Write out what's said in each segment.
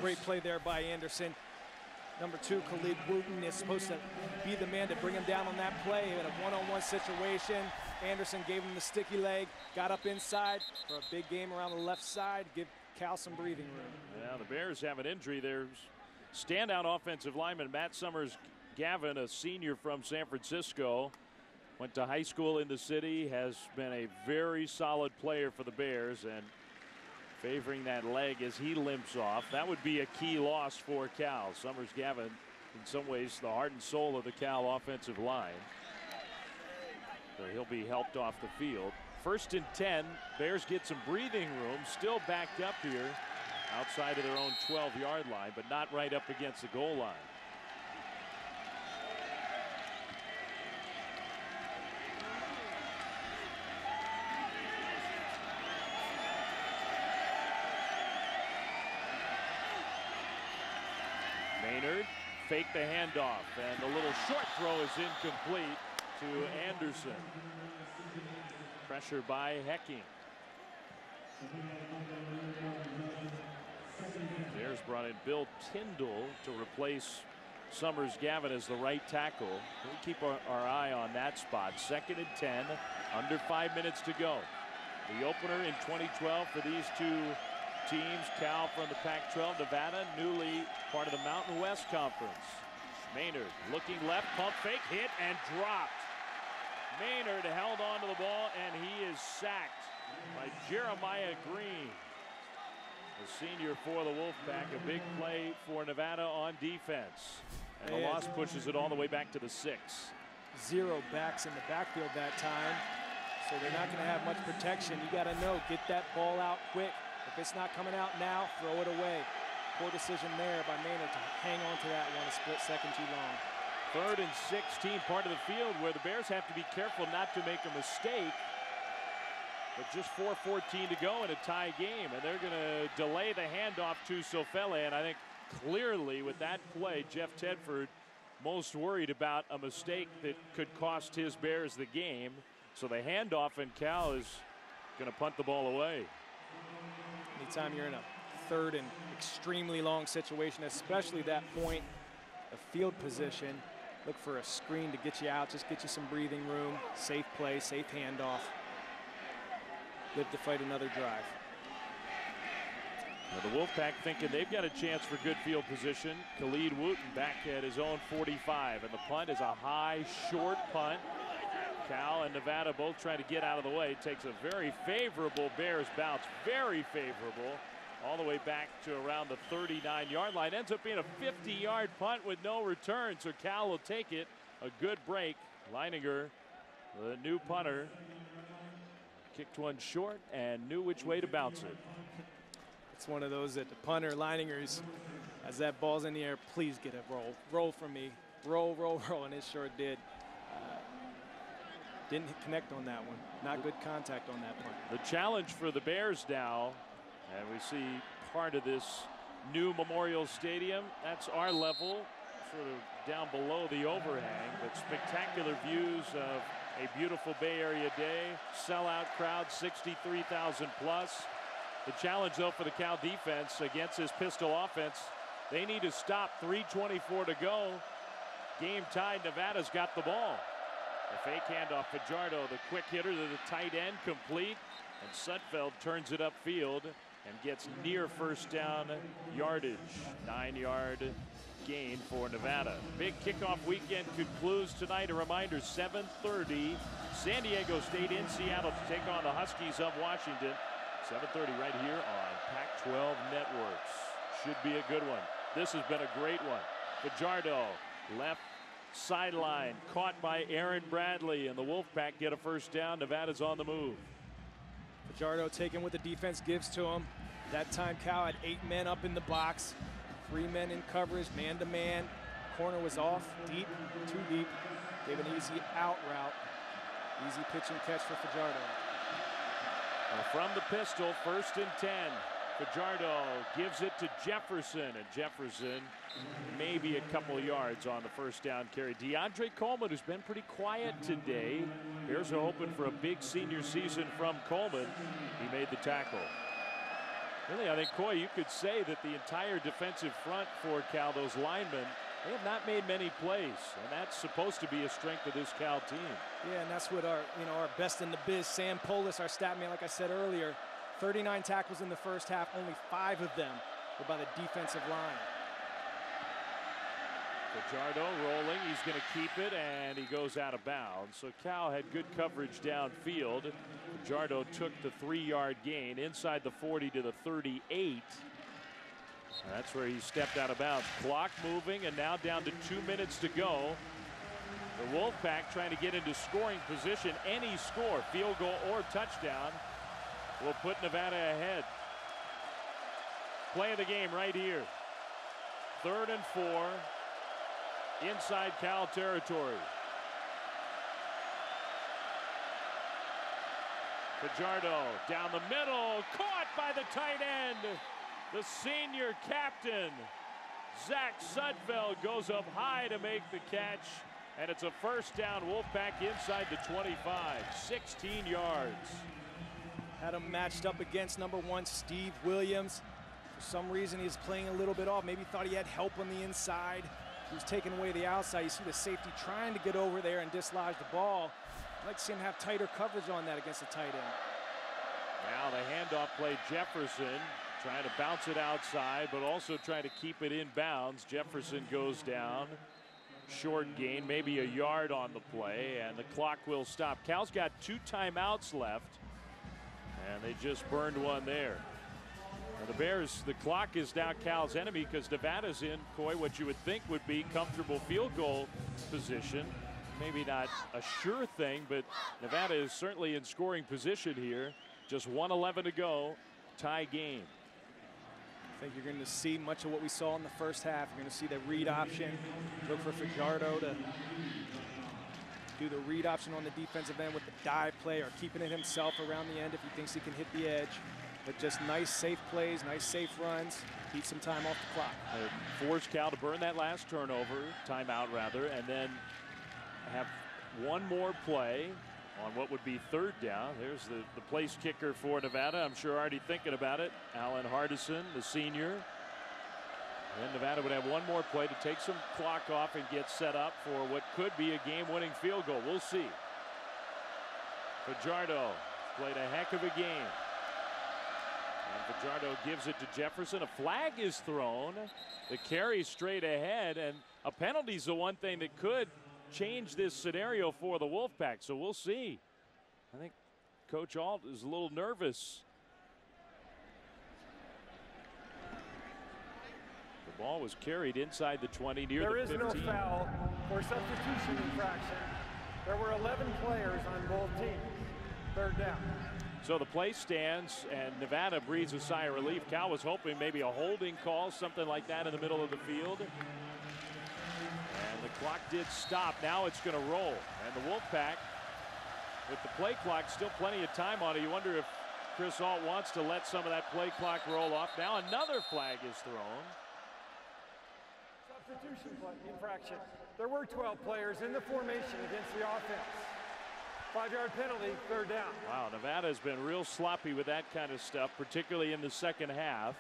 Great play there by Anderson. Number 2, Khalid Wooten, is supposed to be the man to bring him down on that play in a one-on-one situation. Anderson gave him the sticky leg, got up inside for a big game around the left side, give Cal some breathing room. Yeah, the Bears have an injury. There's standout offensive lineman Matt Summers-Gavin, a senior from San Francisco. Went to high school in the city, has been a very solid player for the Bears, and favoring that leg as he limps off. That would be a key loss for Cal. Summers-Gavin, in some ways, the heart and soul of the Cal offensive line. So he'll be helped off the field. 1st and 10. Bears get some breathing room. Still backed up here outside of their own 12-yard line, but not right up against the goal line. Maynard fake the handoff, and the little short throw is incomplete to Anderson. Pressure by Hecking. Bears brought in Bill Tyndall to replace Summers-Gavin as the right tackle. We'll keep our eye on that spot. 2nd and 10, under 5 minutes to go. The opener in 2012 for these two teams. Cal from the Pac-12, Nevada, newly part of the Mountain West Conference. Maynard looking left, pump fake, hit and dropped. Maynard held on to the ball, and he is sacked by Jeremiah Green, the senior for the Wolfpack. A big play for Nevada on defense, and the loss pushes it all the way back to the 6. 0 backs in the backfield that time, so they're not going to have much protection. You got to know, get that ball out quick. If it's not coming out now, throw it away. Poor decision there by Maynard to hang on to that one a split second too long. 3rd and 16, part of the field where the Bears have to be careful not to make a mistake. But just 4:14 to go in a tie game, and they're going to delay the handoff to Sofele. And I think clearly with that play, Jeff Tedford most worried about a mistake that could cost his Bears the game. So the handoff, and Cal is going to punt the ball away. Anytime you're in a 3rd and extremely long situation, especially that point of field position, look for a screen to get you out, just get you some breathing room, safe play, safe handoff. Live to fight another drive. Now the Wolfpack thinking they've got a chance for good field position. Khalid Wooten back at his own 45, and the punt is a high, short punt. Cal and Nevada both trying to get out of the way. Takes a very favorable Bears bounce, very favorable, all the way back to around the 39-yard line. Ends up being a 50-yard punt with no return, so Cal will take it. A good break. Leininger, the new punter, kicked one short and knew which way to bounce it. It's one of those that the punter, Leininger's, as that ball's in the air, please get a roll. Roll for me. Roll, roll, roll, and it sure did. Didn't connect on that one. Not good contact on that punt. The challenge for the Bears now, and we see part of this new Memorial Stadium. That's our level, sort of down below the overhang, but spectacular views of a beautiful Bay Area day. Sellout crowd, 63,000 plus. The challenge, though, for the Cal defense against this pistol offense, they need to stop. 3:24 to go. Game tied. Nevada's got the ball. The fake handoff, Fajardo, the quick hitter to the tight end, complete. And Sudfeld turns it upfield and gets near first down yardage. 9-yard gain for Nevada. Big kickoff weekend concludes tonight. A reminder, 7:30, San Diego State in Seattle to take on the Huskies of Washington. 7:30 right here on Pac-12 Networks. Should be a good one. This has been a great one. Fajardo, left sideline, caught by Aaron Bradley, and the Wolfpack get a first down. Nevada's on the move. Fajardo taking what the defense gives to him. That time Cal had 8 men up in the box, 3 men in coverage, man-to-man. Corner was off, deep, too deep. Gave an easy out route. Easy pitch and catch for Fajardo. From the pistol, 1st and 10. Fajardo gives it to Jefferson, and Jefferson maybe a couple yards on the first down carry. DeAndre Coleman, who's been pretty quiet today. Bears are hoping for a big senior season from Coleman. He made the tackle. Really, I think, Coy, you could say that the entire defensive front for Cal, those linemen, they have not made many plays, and that's supposed to be a strength of this Cal team. Yeah, and that's what our best in the biz, Sam Polis, our stat man, like I said earlier, 39 tackles in the first half, only 5 of them were by the defensive line. Fajardo rolling, he's going to keep it, and he goes out of bounds. So Cal had good coverage downfield. Fajardo took the 3-yard gain inside the 40 to the 38. That's where he stepped out of bounds. Clock moving, and now down to 2 minutes to go. The Wolfpack trying to get into scoring position. Any score, field goal or touchdown, will put Nevada ahead. Play of the game right here. 3rd and 4. Inside Cal territory. Fajardo down the middle, caught by the tight end. The senior captain, Zach Sudfeld, goes up high to make the catch, and it's a first down. Wolfpack inside the 25, 16 yards. Had him matched up against number 1, Steve Williams. For some reason, he's playing a little bit off. Maybe thought he had help on the inside. He was taking away the outside. You see the safety trying to get over there and dislodge the ball. I'd like to see him have tighter coverage on that against the tight end. Now the handoff play, Jefferson trying to bounce it outside, but also trying to keep it in bounds. Jefferson goes down. Short gain, maybe a yard on the play, and the clock will stop. Cal's got 2 timeouts left, and they just burned one there. Now the Bears, the clock is now Cal's enemy because Nevada's in, Coy, what you would think would be comfortable field goal position. Maybe not a sure thing, but Nevada is certainly in scoring position here. Just 1:11 to go, tie game. I think you're going to see much of what we saw in the first half. You're going to see the read option. Look for Fajardo to do the read option on the defensive end with the dive play or keeping it himself around the end if he thinks he can hit the edge. But just nice, safe plays, nice, safe runs. Beat some time off the clock. Force Cal to burn that last turnover, timeout rather, and then have one more play on what would be 3rd down. There's the place kicker for Nevada. I'm sure already thinking about it. Alan Hardison, the senior. And Nevada would have one more play to take some clock off and get set up for what could be a game-winning field goal. We'll see. Fajardo played a heck of a game. And Fajardo gives it to Jefferson. A flag is thrown. The carry straight ahead, and a penalty is the one thing that could change this scenario for the Wolfpack. So we'll see. I think Coach Alt is a little nervous. The ball was carried inside the 20 near the 15. There is no foul or substitution infraction. There were 11 players on both teams. 3rd down. So the play stands, and Nevada breathes a sigh of relief. Cal was hoping maybe a holding call, something like that in the middle of the field. And the clock did stop. Now it's going to roll. And the Wolfpack, with the play clock, still plenty of time on it. You wonder if Chris Alt wants to let some of that play clock roll off. Now another flag is thrown. Substitution infraction. There were 12 players in the formation against the offense. 5-yard penalty, 3rd down. Wow, Nevada has been real sloppy with that kind of stuff, particularly in the second half.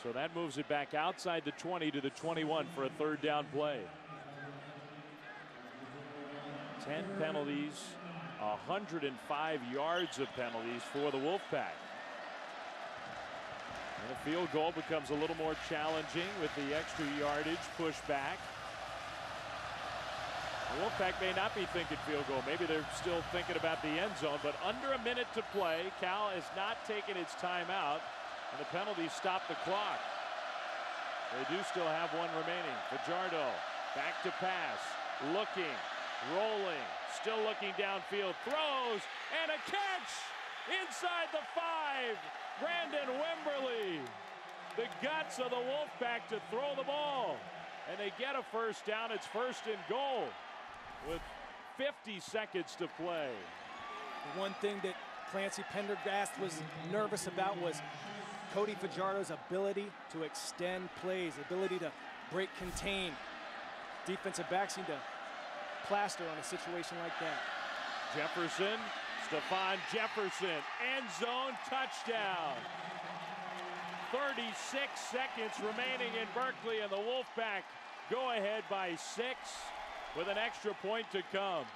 So that moves it back outside the 20 to the 21 for a 3rd down play. 10 penalties, 105 yards of penalties for the Wolfpack. And the field goal becomes a little more challenging with the extra yardage pushed back. The Wolfpack may not be thinking field goal. Maybe they're still thinking about the end zone, but under a minute to play. Cal has not taken its timeout, and the penalties stop the clock. They do still have one remaining. Fajardo back to pass, looking, rolling, still looking downfield, throws, and a catch inside the 5. Brandon Wimberly, the guts of the Wolfpack to throw the ball, and they get a first down. It's 1st and goal with 50 seconds to play. The one thing that Clancy Pendergast was nervous about was Cody Fajardo's ability to extend plays, ability to break contain. Defensive backs need to plaster on a situation like that. Jefferson Stephon Jefferson, end zone touchdown. 36 seconds remaining in Berkeley, and the Wolfpack go ahead by 6 with an extra point to come.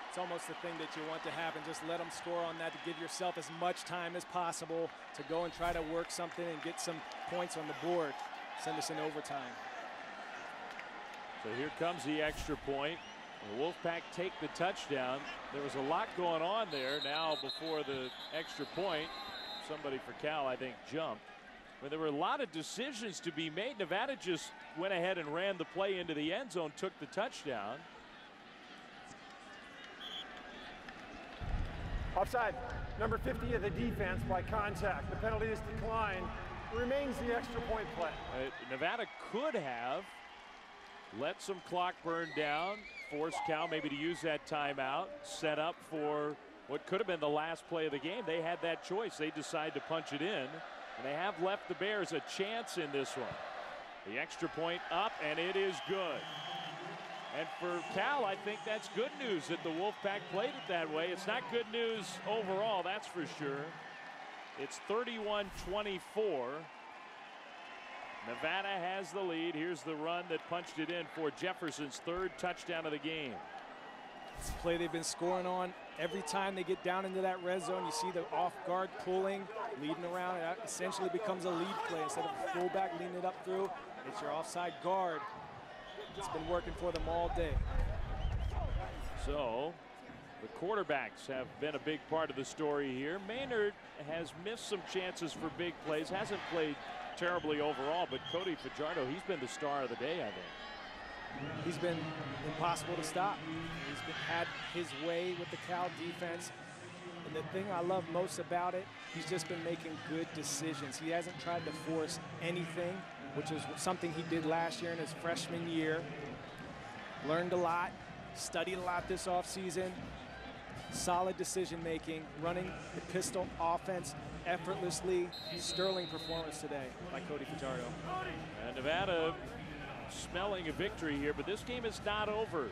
It's almost the thing that you want to happen. Just let them score on that to give yourself as much time as possible to go and try to work something and get some points on the board. Send us in overtime. So here comes the extra point. The Wolfpack take the touchdown. There was a lot going on there. Now before the extra point, somebody for Cal, I think, jumped. But there were a lot of decisions to be made. Nevada just went ahead and ran the play into the end zone, took the touchdown. Offside. Number 50 of the defense by contact. The penalty is declined. Remains the extra point play. Nevada could have let some clock burn down, force Cal maybe to use that timeout, set up for what could have been the last play of the game. They had that choice. They decide to punch it in, and they have left the Bears a chance in this one. The extra point up, and it is good. And for Cal, I think that's good news that the Wolfpack played it that way. It's not good news overall, that's for sure. It's 31-24. Nevada has the lead. Here's the run that punched it in for Jefferson's 3rd touchdown of the game. It's a play they've been scoring on every time they get down into that red zone. You see the off guard pulling, leading around. It essentially becomes a lead play. Instead of a fullback leading it up through, it's your offside guard. It's been working for them all day. So the quarterbacks have been a big part of the story here. Maynard has missed some chances for big plays, hasn't played terribly overall, but Cody Fajardo, he's been the star of the day, I think. He's been impossible to stop. He's had his way with the Cal defense. And the thing I love most about it, he's just been making good decisions. He hasn't tried to force anything, which is something he did last year in his freshman year. Learned a lot, studied a lot this offseason. Solid decision making, running the pistol offense effortlessly. Sterling performance today by Cody Fajardo. And Nevada smelling a victory here, but this game is not over.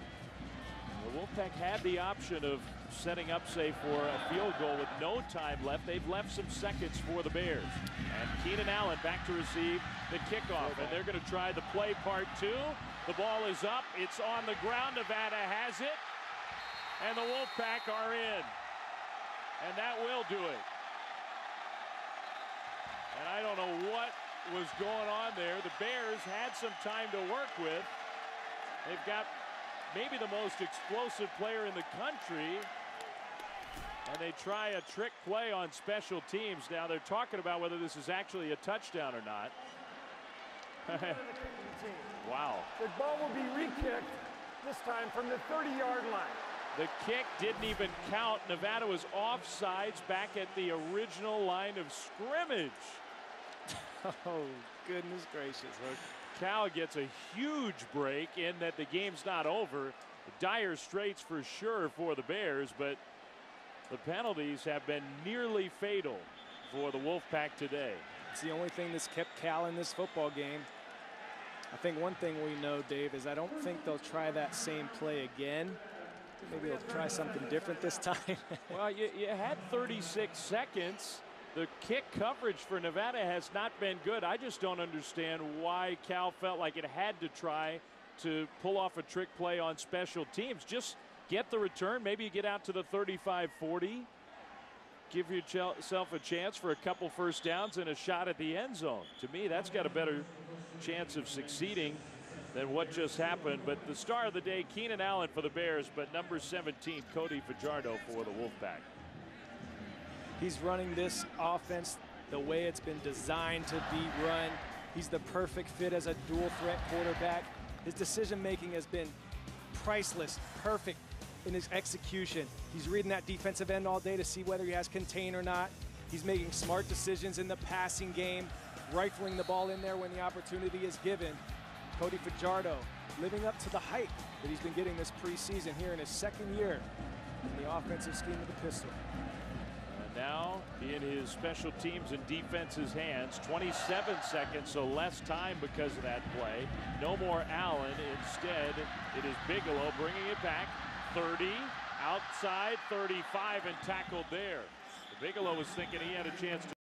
The Wolfpack had the option of setting up, say, for a field goal with no time left. They've left some seconds for the Bears. And Keenan Allen back to receive the kickoff, and they're going to try the play part 2. The ball is up. It's on the ground. Nevada has it. And the Wolfpack are in. And that will do it. And I don't know what was going on there. The Bears had some time to work with. They've got maybe the most explosive player in the country. And they try a trick play on special teams. Now they're talking about whether this is actually a touchdown or not. Wow. The ball will be re-kicked, this time from the 30-yard line. The kick didn't even count. Nevada was offsides back at the original line of scrimmage. Oh, goodness gracious. Cal gets a huge break in that the game's not over. Dire straits for sure for the Bears, but the penalties have been nearly fatal for the Wolfpack today. It's the only thing that's kept Cal in this football game. I think one thing we know, Dave, is I don't think they'll try that same play again. Maybe they'll try something different this time. Well, you had 36 seconds. The kick coverage for Nevada has not been good. I just don't understand why Cal felt like it had to try to pull off a trick play on special teams. Just get the return. Maybe you get out to the 35-40. Give yourself a chance for a couple first downs and a shot at the end zone. To me, that's got a better chance of succeeding than what just happened. But the star of the day, Keenan Allen for the Bears, but number 17, Cody Fajardo for the Wolfpack. He's running this offense the way it's been designed to be run. He's the perfect fit as a dual threat quarterback. His decision making has been priceless, perfect in his execution. He's reading that defensive end all day to see whether he has contain or not. He's making smart decisions in the passing game, rifling the ball in there when the opportunity is given. Cody Fajardo living up to the hype that he's been getting this preseason here in his second year in the offensive scheme of the pistol. And now in his special teams and defense's hands, 27 seconds, so less time because of that play. No more Allen. Instead, it is Bigelow bringing it back. 30, Outside 35 and tackled there. Bigelow was thinking he had a chance to